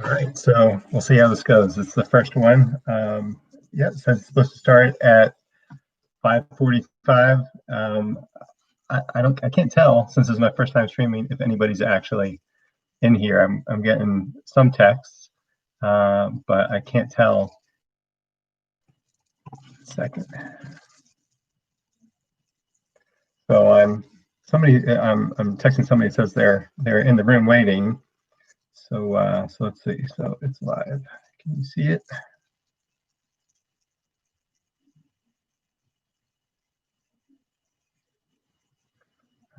All right, so we'll see how this goes. It's the first one. Yeah, so it's supposed to start at 5:45. I can't tell, since this is my first time streaming, if anybody's actually in here. I'm getting some texts, but I can't tell. Second. So I'm texting somebody that says they're in the room waiting. So let's see. So it's live. Can you see it?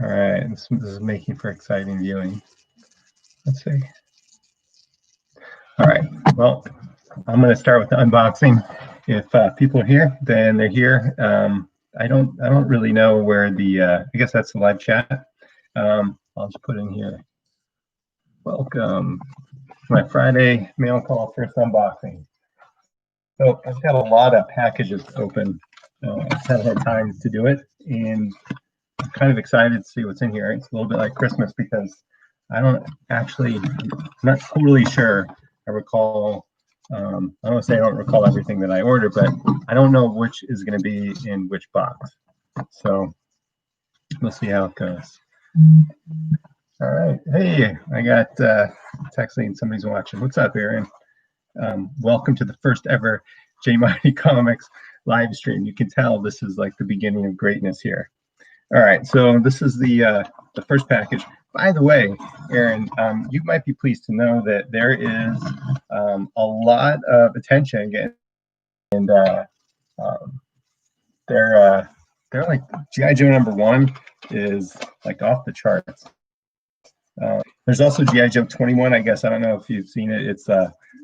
All right. This is making for exciting viewing. Let's see. All right. Well, I'm going to start with the unboxing. If people are here, then they're here. I don't really know where the. I guess that's the live chat. I'll just put in here. Welcome to my Friday mail call first unboxing. So I've got a lot of packages open. I just haven't had time to do it, and I'm kind of excited to see what's in here. It's a little bit like Christmas because I'm not totally sure. I recall. I don't want to say I don't recall everything that I ordered, but I don't know which is going to be in which box. So we'll see how it goes. All right. Hey, I got texting. Somebody's watching. What's up, Aaron? Welcome to the first ever J Mighty Comics live stream. You can tell this is like the beginning of greatness here. All right. So this is the first package. By the way, Aaron, you might be pleased to know that there is a lot of attention getting, and they're like G.I. Joe #1 is like off the charts. There's also G.I. Joe 21. I guess I don't know if you've seen it. It's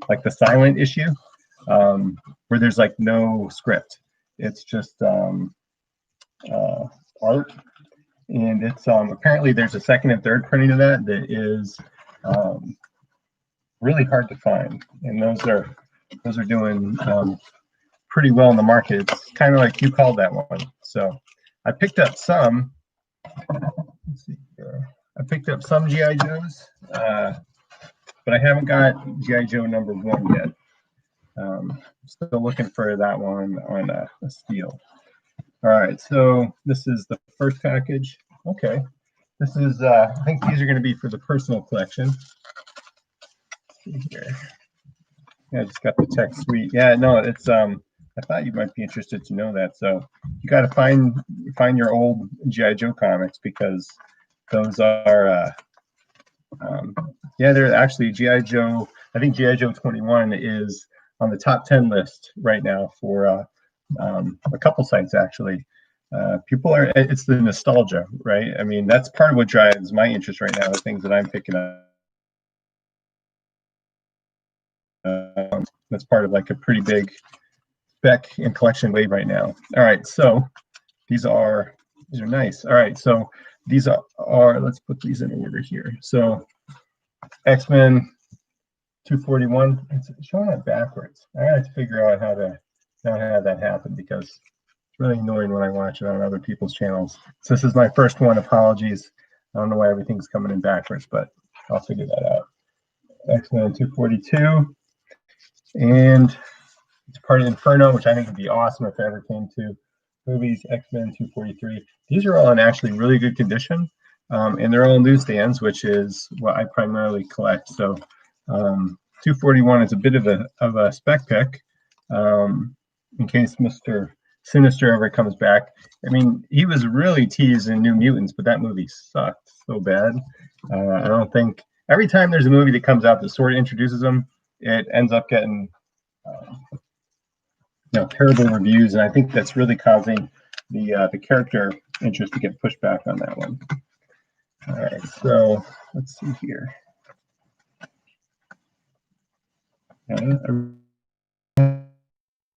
like the silent issue where there's like no script. It's just art. And it's apparently there's a second and third printing of that is really hard to find, and those are doing pretty well in the market. It's kind of like you called that one. So I picked up some. Let's see here. I picked up some GI Joes, but I haven't got GI Joe #1 yet. Still looking for that one on a steal. All right, so this is the first package. Okay, this is, I think these are going to be for the personal collection. Let's see here. Yeah, I just got the text suite. Yeah, no, it's, I thought you might be interested to know that. So you got to find your old G.I. Joe comics because those are, yeah, they're actually G.I. Joe. I think G.I. Joe 21 is on the top 10 list right now for a couple sites actually. It's the nostalgia, right? I mean, that's part of what drives my interest right now, the things that I'm picking up. That's part of like a pretty big spec and collection wave right now. All right, so these are nice. All right, so these are let's put these in order here. So X-Men 241, it's showing it backwards. I have to figure out how to not have that happen because it's really annoying when I watch it on other people's channels. So this is my first one. Apologies. I don't know why everything's coming in backwards, but I'll figure that out. X-Men 242. And it's part of Inferno, which I think would be awesome if it ever came to movies. X-Men 243. These are all in actually really good condition. And they're all newsstands, which is what I primarily collect. So 241 is a bit of a spec pick. In case Mr. Sinister ever comes back. I mean, he was really teased in New Mutants, but that movie sucked so bad. I don't think every time there's a movie that comes out that sort of introduces him, it ends up getting terrible reviews, and I think that's really causing the character interest to get pushed back on that one. All right, so let's see here.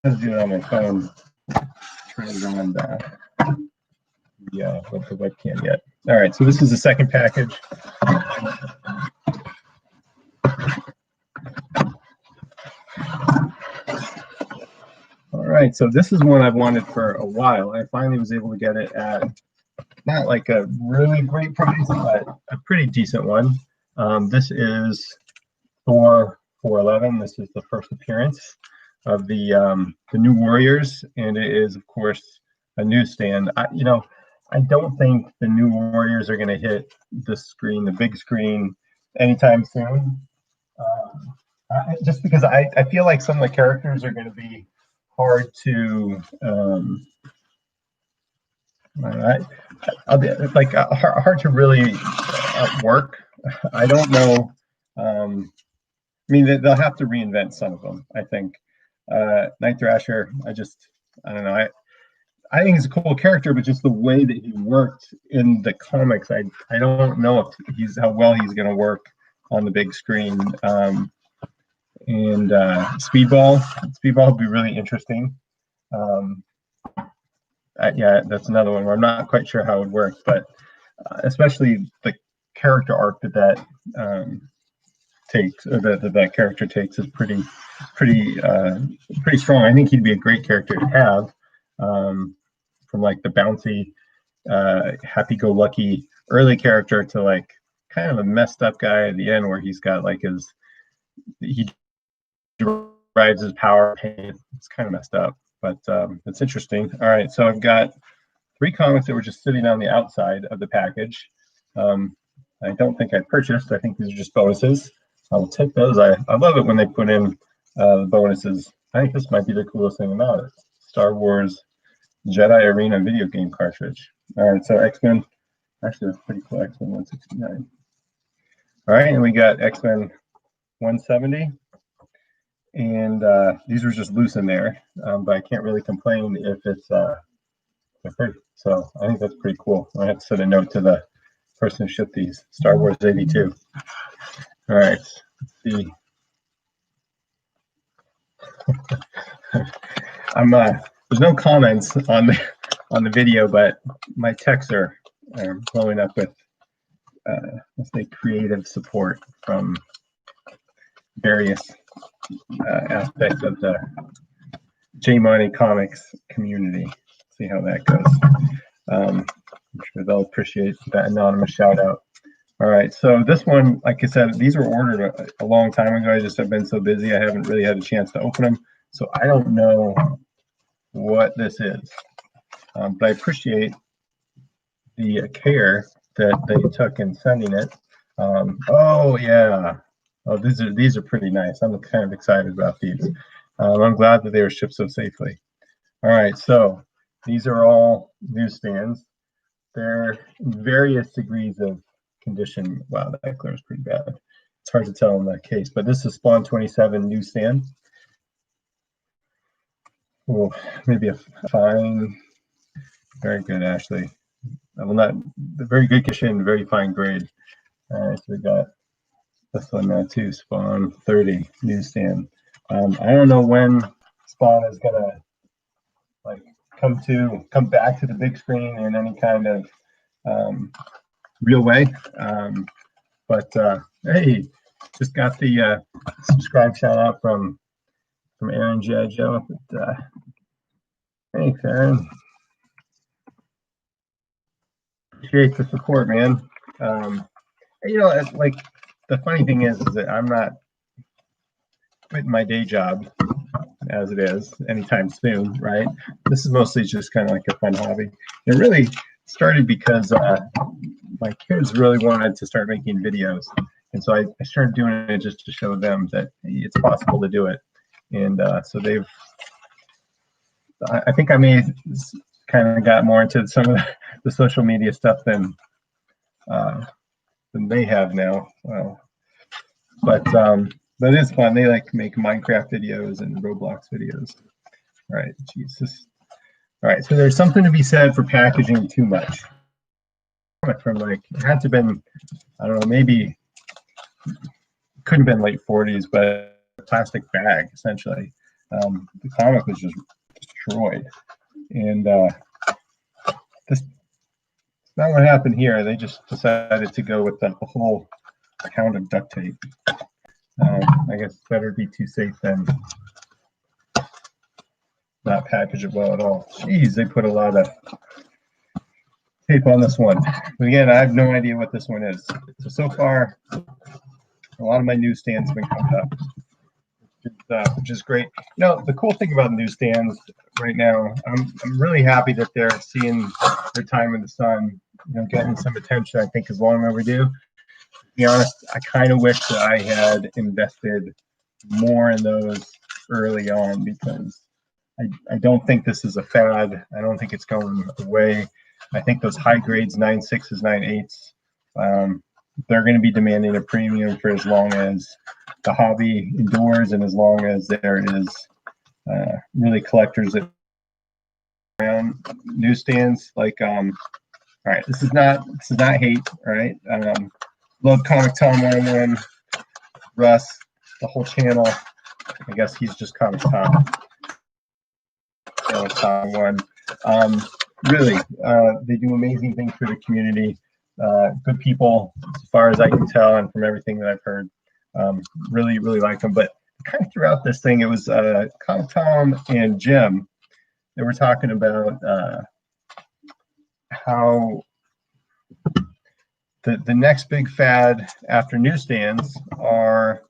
Let's do it on my phone. Turn it on with the webcam yet. All right, so this is the second package. All right, so this is one I've wanted for a while. I finally was able to get it at not like a really great price, but a pretty decent one. This is Thor 411. This is the first appearance of the new Warriors, and it is, of course, a newsstand. I don't think the new Warriors are going to hit the screen, the big screen, anytime soon. Just because I feel like some of the characters are going to be hard to hard to really work. I don't know. I mean, they'll have to reinvent some of them, I think. Night Thrasher, I don't know. I think he's a cool character, but just the way that he worked in the comics, I don't know if how well he's going to work on the big screen. And Speedball would be really interesting. Yeah, that's another one where I'm not quite sure how it would work, but especially the character arc that takes, or that character takes, is pretty strong. I think he'd be a great character to have, from like the bouncy, happy-go-lucky early character to like kind of a messed up guy at the end, where he's got like he derives his power. It's kind of messed up, but it's interesting. All right, so I've got 3 comics that were just sitting on the outside of the package. I don't think I purchased. I think these are just bonuses. I'll take those. I love it when they put in the bonuses. I think this might be the coolest thing about it. Star Wars Jedi Arena video game cartridge. All right, so X-Men. Actually, that's pretty cool. X-Men 169. All right, and we got X-Men 170. And these were just loose in there, but I can't really complain if it's free. So I think that's pretty cool. I have to send a note to the person who shipped these. Star Wars 82. All right, let's see. There's no comments on the video, but my texts are blowing up with let's say creative support from various aspects of the J Money Comics community. See how that goes. I'm sure they'll appreciate that anonymous shout out. All right, so this one, like I said, these were ordered a long time ago. I just have been so busy, I haven't really had a chance to open them. So I don't know what this is, but I appreciate the care that they took in sending it. Oh yeah, oh these are pretty nice. I'm kind of excited about these. I'm glad that they were shipped so safely. All right, so these are all newsstands. They're various degrees of condition. Wow, that glare is pretty bad. It's hard to tell in that case, but this is Spawn 27 newsstand. Oh, maybe a fine. Very good, Ashley. Well, not very good condition, very fine grade. All right, so we got this one now too, Spawn 30 newsstand. I don't know when Spawn is gonna like come back to the big screen in any kind of real way. But hey, just got the subscribe shout out from Aaron J. Joe. But, thanks, Aaron. Appreciate the support, man. Like the funny thing is that I'm not quitting my day job as it is anytime soon, right? This is mostly just kind of like a fun hobby. It really started because my kids really wanted to start making videos, and so I started doing it just to show them that it's possible to do it. And so I think I may kind of got more into some of the social media stuff than they have now. Well, but it's fun. They like make Minecraft videos and Roblox videos. All right, Jesus. All right, so there's something to be said for packaging too much. From like, it had to have been, I don't know, maybe couldn't have been late 40s, but a plastic bag essentially. The comic was just destroyed, and this not what happened here. They just decided to go with a whole pound of duct tape. I guess it's better to be too safe than not package it well at all. Jeez, they put a lot of tape on this one. But again, I have no idea what this one is. So far, a lot of my newsstands have been covered up. which is great. You know, the cool thing about newsstands right now, I'm really happy that they're seeing their time in the sun, you know, getting some attention. I think is long overdue. To be honest, I kind of wish that I had invested more in those early on, because I don't think this is a fad. I don't think it's going away. I think those high grades, 9.6s, 9.8s, they're going to be demanding a premium for as long as the hobby endures, and as long as there is really collectors that around newsstands. Like, all right, this is not hate, all right? Love Comic Tom 101, Russ, the whole channel. I guess he's just Comic Tom. Tom 1. Really, they do amazing things for the community. Good people, as far as I can tell, and from everything that I've heard. Really like them. But kind of throughout this thing, it was Comic Tom and Jim. They were talking about how the next big fad after newsstands are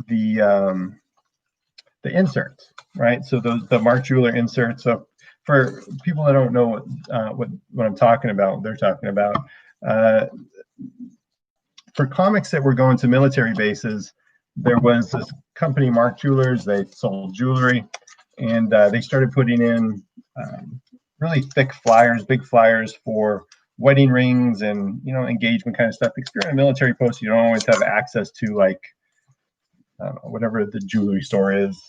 the inserts, right? So the Mark Jeweler inserts. So for people that don't know what I'm talking about, they're talking about. For comics that were going to military bases, there was this company, Mark Jewelers. They sold jewelry, and they started putting in really thick flyers, big flyers for wedding rings and, you know, engagement kind of stuff. Because if you're in a military post, you don't always have access to, like, I don't know, whatever the jewelry store is,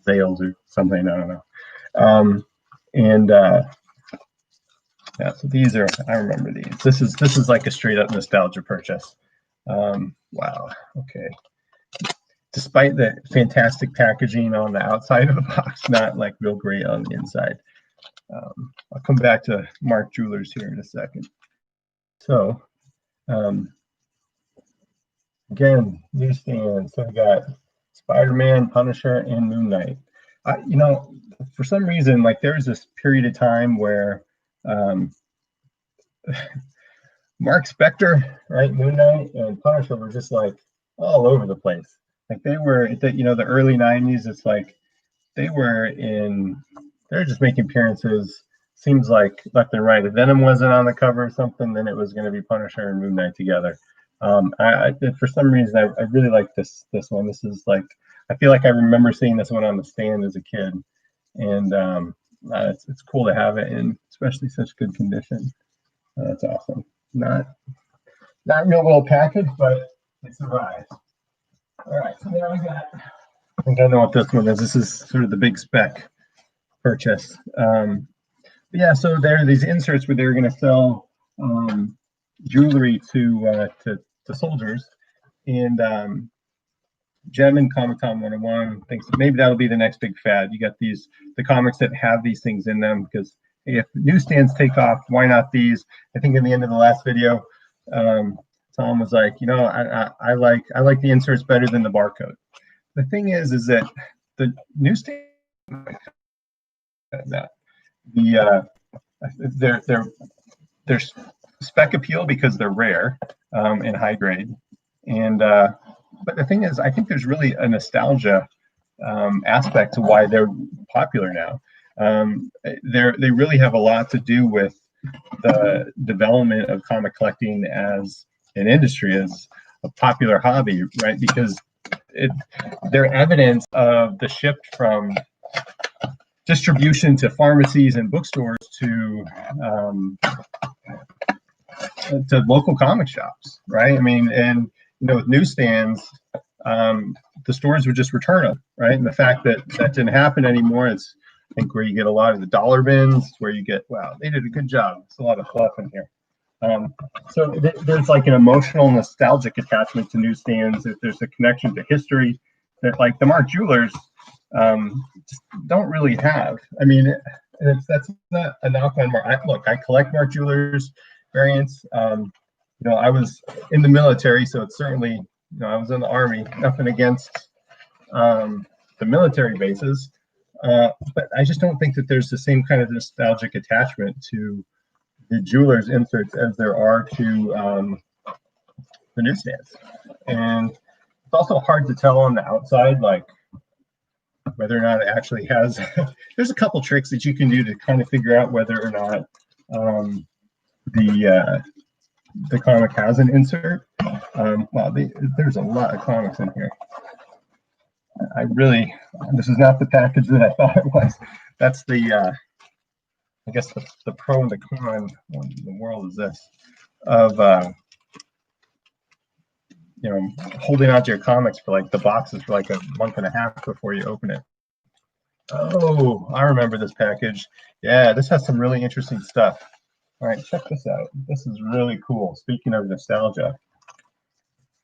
Zales or something. I don't know. Yeah, so these are, I remember these. This is like a straight up nostalgia purchase. Wow. Okay. Despite the fantastic packaging on the outside of the box, not like real great on the inside. I'll come back to Mark Jewelers here in a second. So, again, newsstand. So we got Spider-Man, Punisher, and Moon Knight. You know, for some reason, like there's this period of time where Mark Spector, right, Moon Knight, and Punisher were just like all over the place. Like they were, you know, the early '90s. It's like they're just making appearances. Seems like left and right. If Venom wasn't on the cover or something, then it was going to be Punisher and Moon Knight together. For some reason, I really like this one. This is like, I feel like I remember seeing this one on the stand as a kid, and it's cool to have it in especially such good condition. That's awesome. Not real well packaged, but it survives. All right, so now I think I know what this one is. This is sort of the big spec purchase. Yeah, so there are these inserts where they're going to sell jewelry to soldiers, and Gem and Comic Con 101 thinks maybe that'll be the next big fad. You got the comics that have these things in them, because if newsstands take off, why not these? I think in the end of the last video, Tom was like, you know, I like the inserts better than the barcode. The thing is that the newsstand, they're spec appeal because they're rare and high grade, and but the thing is, I think there's really a nostalgia aspect to why they're popular now. They really have a lot to do with the development of comic collecting as an industry, as a popular hobby, right? Because they're evidence of the shift from distribution to pharmacies and bookstores to local comic shops, right? I mean, and you know, with newsstands, the stores would just return them, right? And the fact that didn't happen anymore, it's, I think, where you get a lot of the dollar bins, where you get, wow, they did a good job. It's a lot of fluff in here. So there's like an emotional, nostalgic attachment to newsstands. If there's a connection to history that, like, the Mark Jewelers just don't really have. I mean, that's not a knock on Mark. Look, I collect Mark Jewelers variants. You know, I was in the military, so it's certainly, you know, I was in the Army. Nothing against the military bases, but I just don't think that there's the same kind of nostalgic attachment to the Jewelers inserts as there are to the newsstands. And it's also hard to tell on the outside, like, whether or not it actually has. There's a couple tricks that you can do to kind of figure out whether or not the comic has an insert. Wow, there's a lot of comics in here. This is not the package that I thought it was. That's the, I guess the pro and the con. What in the world is this? Of you know, holding out your comics for like the boxes for like a month and a half before you open it. Oh, I remember this package. Yeah, this has some really interesting stuff. All right, check this out. This is really cool. Speaking of nostalgia,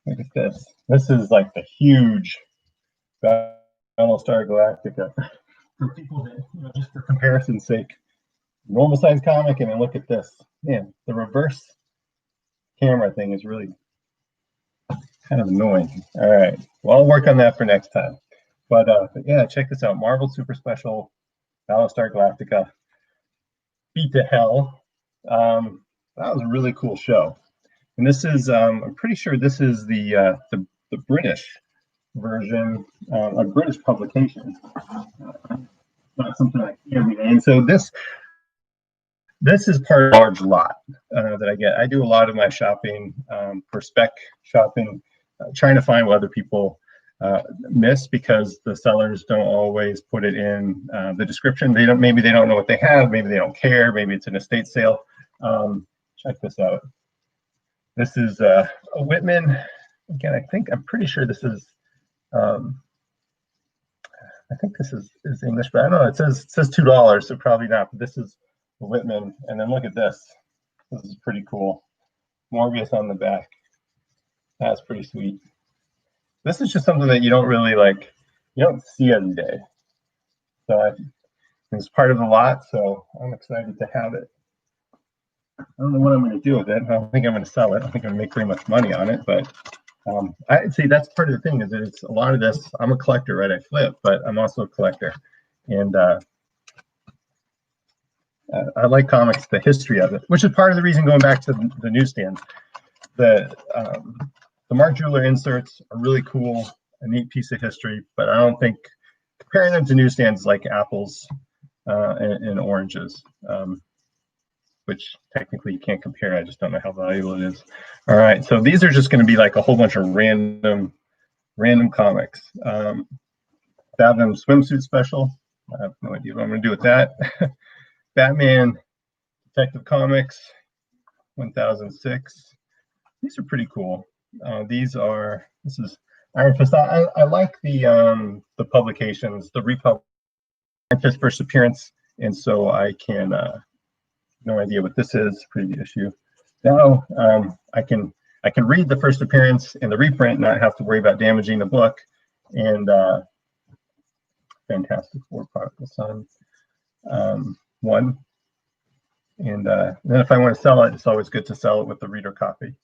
look at this. This is like the huge Battlestar Galactica. For people that, you know, just for comparison's sake, normal size comic, and then look at this. Man, the reverse camera thing is really kind of annoying. All right, well, I'll work on that for next time. But yeah, check this out. Marvel Super Special Battlestar Galactica Beat to Hell. That was a really cool show. And this is, I'm pretty sure this is the British version, a British publication. Not something I can read. And so this is part of a large lot that I get. I do a lot of my shopping for spec shopping, trying to find what other people miss, because the sellers don't always put it in the description. Maybe they don't know what they have. Maybe they don't care. Maybe it's an estate sale. Check this out. This is a Whitman. Again, I'm pretty sure this is. I think this is English, but I don't know. It says $2, so probably not. But this is the Whitman, and then look at this. This is pretty cool. Morbius on the back. That's pretty sweet. This is just something that you don't really like. You don't see every day. So it's part of the lot. So I'm excited to have it. I don't know what I'm going to do with it. I don't think I'm going to sell it. I think I'm going to make very much money on it. But I'd say that's part of the thing, is that it's a lot of this. I'm a collector, right? I flip, but I'm also a collector. And I like comics, the history of it, which is part of the reason going back to the newsstands. The Mark Jeweler inserts are really cool, a neat piece of history, but I don't think comparing them to newsstands is like apples and oranges. Which technically you can't compare. I just don't know how valuable it is. All right, so these are just going to be like a whole bunch of random comics. Batman swimsuit special. I have no idea what I'm going to do with that. Batman Detective Comics 1006. These are pretty cool. This is Iron Fist. I like the publications, the Republic Iron Fist first appearance, and so I can. No idea what this is. Preview issue. Now I can read the first appearance in the reprint, not have to worry about damaging the book. And Fantastic Four Prodigal Son 1. And then if I want to sell it, it's always good to sell it with the reader copy.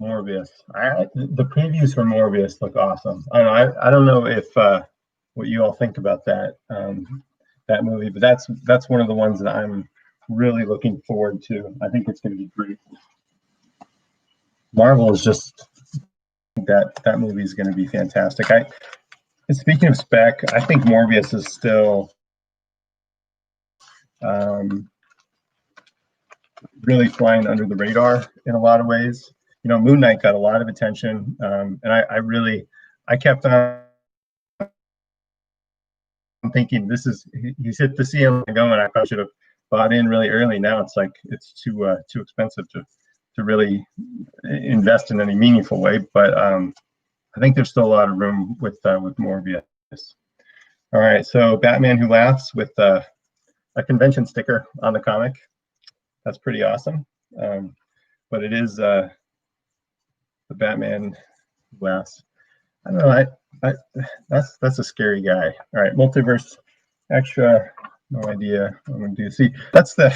Morbius. The previews for Morbius look awesome. I don't know if what you all think about that. That movie, but that's one of the ones that I'm really looking forward to. I think it's going to be great. Marvel is just that movie is going to be fantastic. Speaking of spec, I think Morbius is still really flying under the radar in a lot of ways. You know, Moon Knight got a lot of attention, and I kept on thinking he's hit the ceiling going. I probably should have bought in really early. Now it's like it's too expensive to really invest in any meaningful way. But I think there's still a lot of room with Morbius. All right, so Batman Who Laughs with a convention sticker on the comic. That's pretty awesome. But it is the Batman Who Laughs. I don't know. That's a scary guy. All right, Multiverse Extra. No idea what I'm gonna do. See, that's the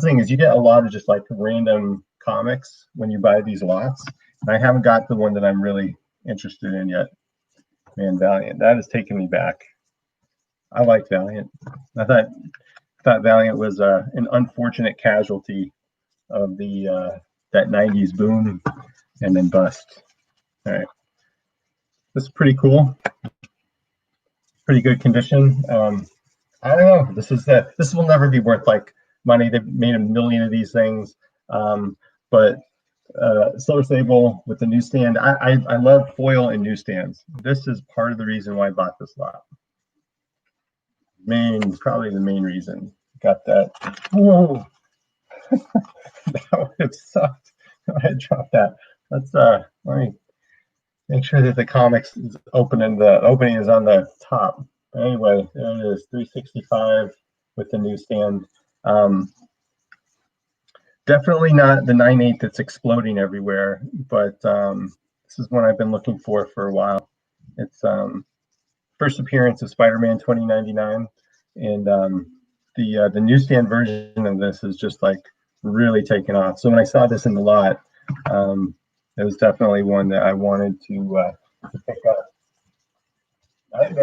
thing, is you get a lot of just like random comics when you buy these lots. And I haven't got the one that I'm really interested in yet. Man, Valiant. That has taken me back. I like Valiant. I thought Valiant was an unfortunate casualty of the that 90s boom and then bust. All right. This is pretty cool. pretty good condition. I don't know. This will never be worth like money. They've made a million of these things, but Silver Sable with the newsstand. I love foil and newsstands. This is part of the reason why I bought this lot. Probably the main reason. Got that. Whoa, that would have sucked. I had dropped that. Let's let me make sure that the comics is open and the opening is on the top. Anyway, there it is, 365 with the newsstand. Definitely not the 9/8 that's exploding everywhere, but this is one I've been looking for a while. It's first appearance of Spider-Man 2099, and the newsstand version of this is just like really taken off. So when I saw this in the lot, it was definitely one that I wanted to pick up.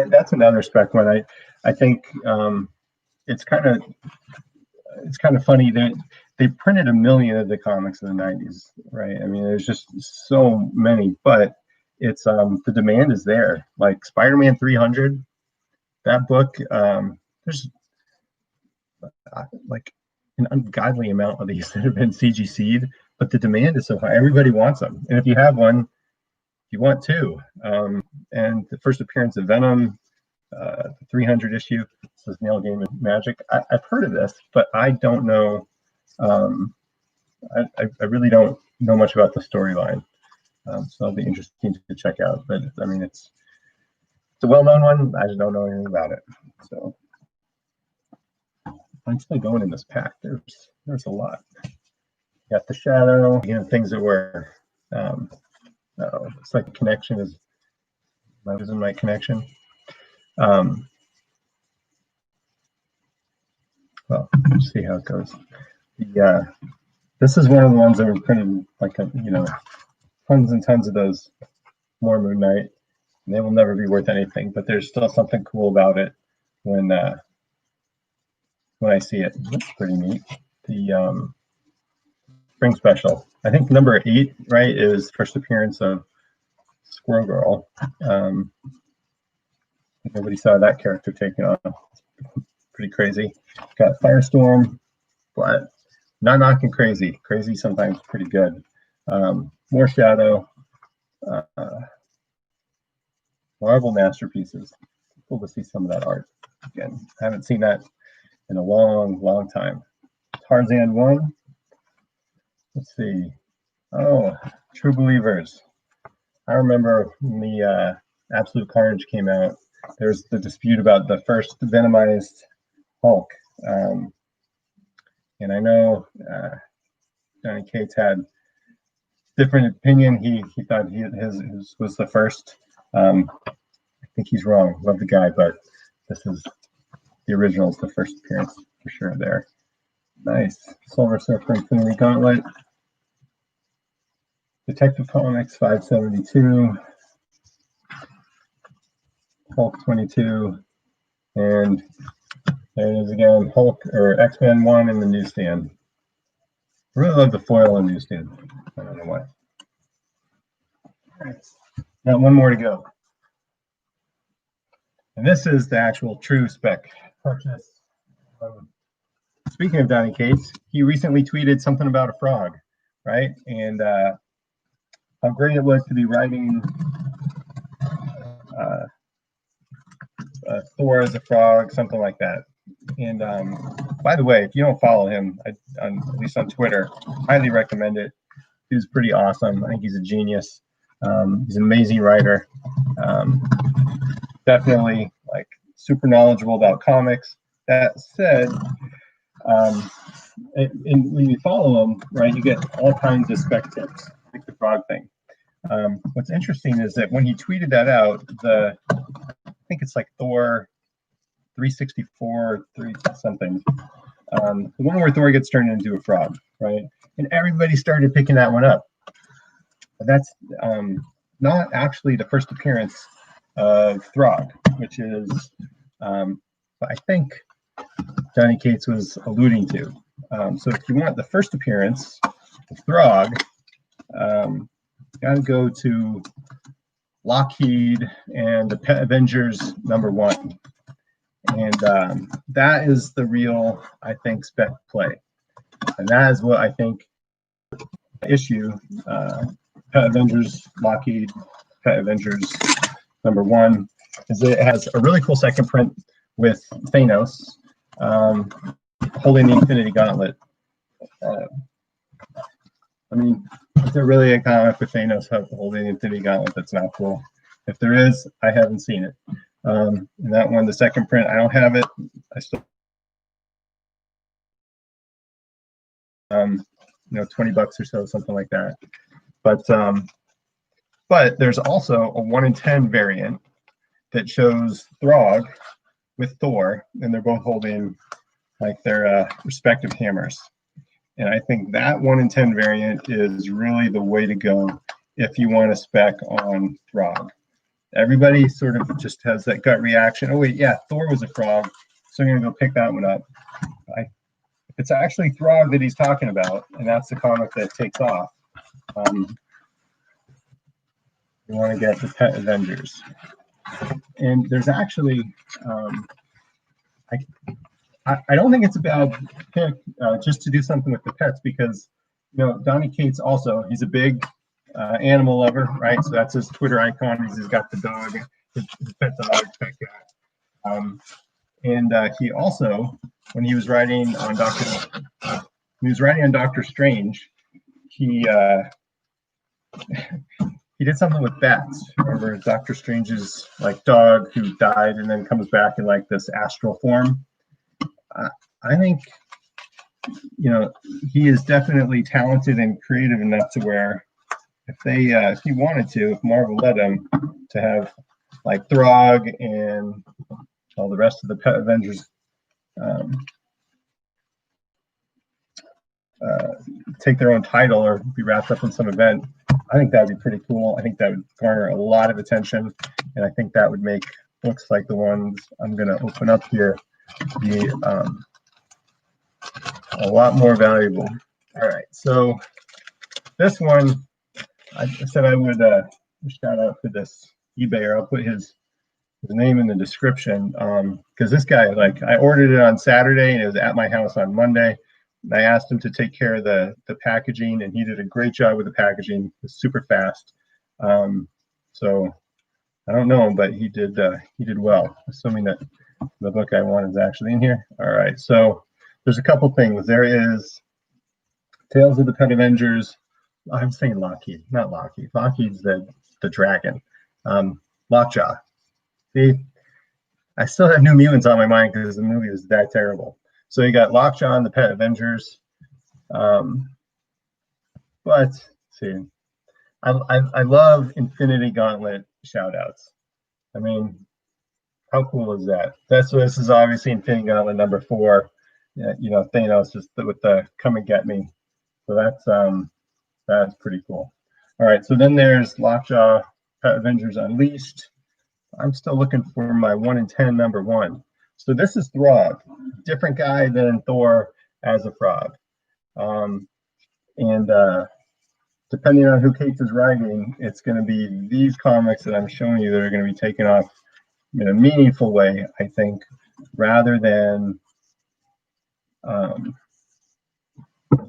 That's another spec one. I think it's kind of funny that they printed a million of the comics in the 90s, right? I mean, there's just so many, but it's the demand is there. Like Spider-Man 300, that book, there's like an ungodly amount of these that have been CGC'd, but the demand is so high. Everybody wants them, and if you have one, you want two. And the first appearance of Venom, the 300 issue, this is Nail Game of Magic. I've heard of this, but I don't know. I really don't know much about the storyline, so it'll be interesting to check out. But I mean, it's a well-known one. I just don't know anything about it. So I'm still going in this pack. There's a lot. Got the Shadow, things that were. It's like the connection is. Isn't my connection? Well, let's see how it goes. This is one of the ones that were printed like tons and tons of those more Moon Knight. And they will never be worth anything, but there's still something cool about it when I see it. That's pretty neat. The spring special. I think number 8, right, is first appearance of Squirrel Girl. Nobody saw that character taken on. Pretty crazy. Got Firestorm, but not knocking Crazy. Crazy sometimes pretty good. More Shadow. Marvel masterpieces. Cool to see some of that art. Again, I haven't seen that in a long time. Tarzan 1. Let's see. Oh, True Believers. I remember when the Absolute Carnage came out, there's the dispute about the first Venomized Hulk. And I know Johnny Cates had different opinion. He thought his was the first. I think he's wrong. Love the guy, but this is the original. Is the first appearance for sure there. Nice. Silver Surfer Infinity Gauntlet. Detective Comics 572. Hulk 22. And there it is again. Hulk or X-Men 1 in the newsstand. I really love the foil on newsstand. I don't know why. All right. Got one more to go. And this is the actual true spec purchase. Speaking of Donny Cates, he recently tweeted something about a frog, right? And how great it was to be writing Thor as a frog, something like that. And by the way, if you don't follow him, at least on Twitter, highly recommend it. He's pretty awesome. I think he's a genius. He's an amazing writer. Definitely like super knowledgeable about comics. That said, and when you follow him, right, you get all kinds of spec tips, like the frog thing. What's interesting is that when he tweeted that out, I think it's like Thor 364, 3 something. The one where Thor gets turned into a frog, right? And everybody started picking that one up. But that's not actually the first appearance of Throg, which is I think Johnny Cates was alluding to. So if you want the first appearance of Throg, you gotta go to Lockheed, and the Pet Avengers #1. And that is the real, I think, spec play. And that is what I think issue Pet Avengers, Lockheed, Pet Avengers #1 is it has a really cool second print with Thanos holding the Infinity Gauntlet. I mean, is there really a comic with Thanos holding the Infinity Gauntlet that's not cool? If there is, I haven't seen it. And that one, the second print, I don't have it. I still, you know, $20 or so, something like that. But there's also a 1 in 10 variant that shows Throg with Thor, and they're both holding like their respective hammers. And I think that 1 in 10 variant is really the way to go if you want to spec on Throg. Everybody sort of just has that gut reaction. Oh wait, yeah, Thor was a frog, so I'm gonna go pick that one up. If it's actually Throg that he's talking about, and that's the comic that takes off, you want to get the Pet Avengers. And there's actually, I don't think it's a bad pick just to do something with the pets, because you know Donny Cates also, he's a big animal lover, right? So that's his Twitter icon. He's got the dog, his pet dog, pet cat. And he also, when he was writing on Doctor Strange, he he did something with bats. Remember Doctor Strange's like dog who died and then comes back in like this astral form. I think, you know, he is definitely talented and creative enough to where if he wanted to, if Marvel let him, to have like Throg and all the rest of the Pet Avengers take their own title or be wrapped up in some event, I think that would be pretty cool. I think that would garner a lot of attention, and I think that would make books like the ones I'm going to open up here be a lot more valuable. All right, so this one, I said I would shout out for this eBayer. I'll put his name in the description because this guy, like, I ordered it on Saturday and it was at my house on Monday. And I asked him to take care of the packaging, and he did a great job with the packaging. It was super fast. So I don't know him, but he did well, assuming that the book I want is actually in here. All right, so there's a couple things. There is Tales of the Pet Avengers. I'm saying Lockheed, not Lockheed. Lockheed's the dragon. Lockjaw. See, I still have New Mutants on my mind because the movie was that terrible. So you got Lockjaw and the Pet Avengers. But see, I love Infinity Gauntlet shoutouts. I mean, how cool is that? This is obviously Infinity Gauntlet #4. Yeah, you know, Thanos just with the "come and get me." So that's pretty cool. All right, so then there's Lockjaw, Pet Avengers Unleashed. I'm still looking for my 1 in 10 #1. So this is Throg, different guy than Thor as a frog. And depending on who Cates is writing, it's going to be these comics that I'm showing you that are going to be taken off in a meaningful way, I think, rather than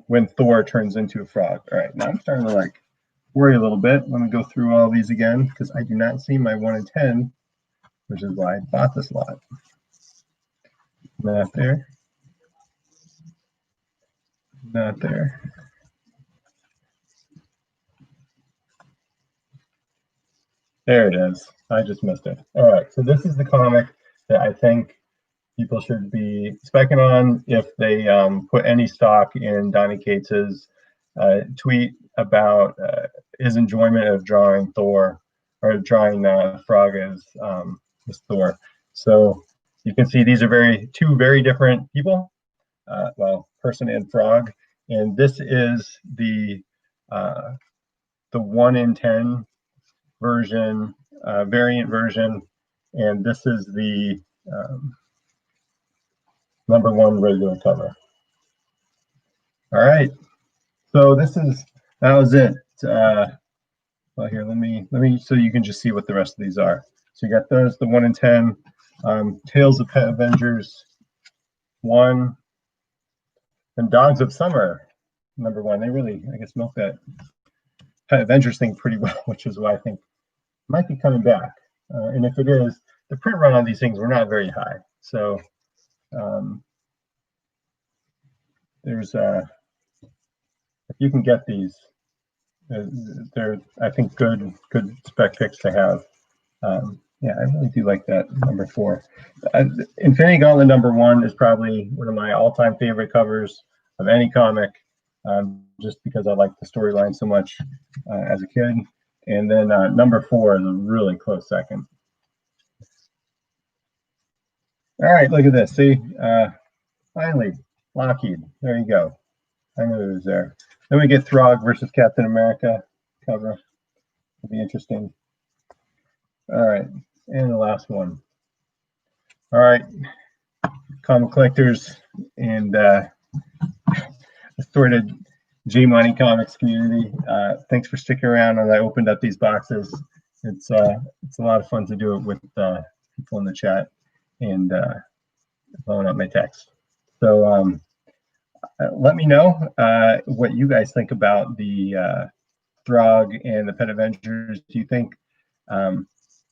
when Thor turns into a frog. All right, now I'm starting to like worry a little bit. Let me go through all these again because I do not see my 1 in 10, which is why I bought this lot. Not there. Not there. There it is. I just missed it. All right, so this is the comic that I think people should be specking on if they put any stock in Donny Cates's tweet about his enjoyment of drawing Thor or drawing Frog as Thor. So you can see these are two very different people, well, person and frog, and this is the 1 in 10 version, variant version, and this is the #1 regular cover. All right, so that was it. Well, here, let me, so you can just see what the rest of these are. So you got those, the 1 in 10, Tales of Pet Avengers 1, and Dogs of Summer, #1. They really, I guess, milk that Pet Avengers thing pretty well, which is why I think it might be coming back. And if it is, the print run on these things were not very high. So there's if you can get these, they're, I think, good spec picks to have. Yeah, I really do like that #4. Infinity Gauntlet #1 is probably one of my all-time favorite covers of any comic, just because I liked the storyline so much as a kid. And then #4 is a really close second. All right, look at this. See, finally, Lockheed. There you go. I knew it was there. Then we get Throg versus Captain America cover. It'll be interesting. All right, and the last one. All right, comic collectors and assorted G Money Comics community. Thanks for sticking around as I opened up these boxes. It's a lot of fun to do it with people in the chat and blowing up my text. So let me know what you guys think about the Throg and the Pet Avengers. Do you think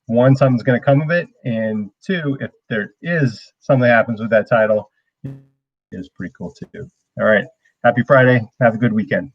one, something's going to come of it, and two, if there is something that happens with that title, it is pretty cool too. All right, happy Friday. Have a good weekend.